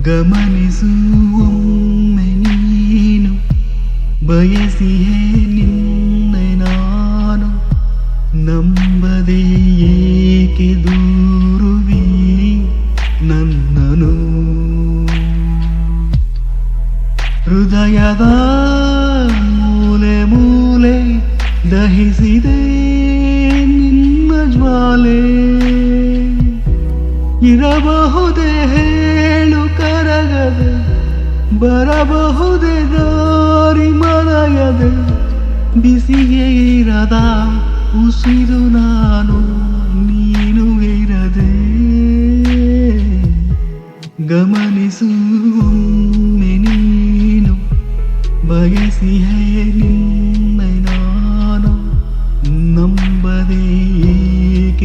ಗಮನಿಸು ಒಮ್ಮೆ ನೀನು ಬಯಸಿಯೇ ನಿನ್ನೆ ನಾನು ನಂಬದೆ ಏಕೆ ದೂರುವಿ ನನ್ನನು ಹೃದಯದ ಮೂಲೆ ಮೂಲೆ ದಹಿಸಿದೆ ನಿನ್ನ ಜ್ವಾಲೆ ಇರಬಹುದೇ ಹೇಳು ಕರಗದೆ ಬರಬಹುದೇ ದಾರಿ ಮರೆಯದೆ ಬಿಸಿಯೇ ಇರದ ಉಸಿರು ನಾನು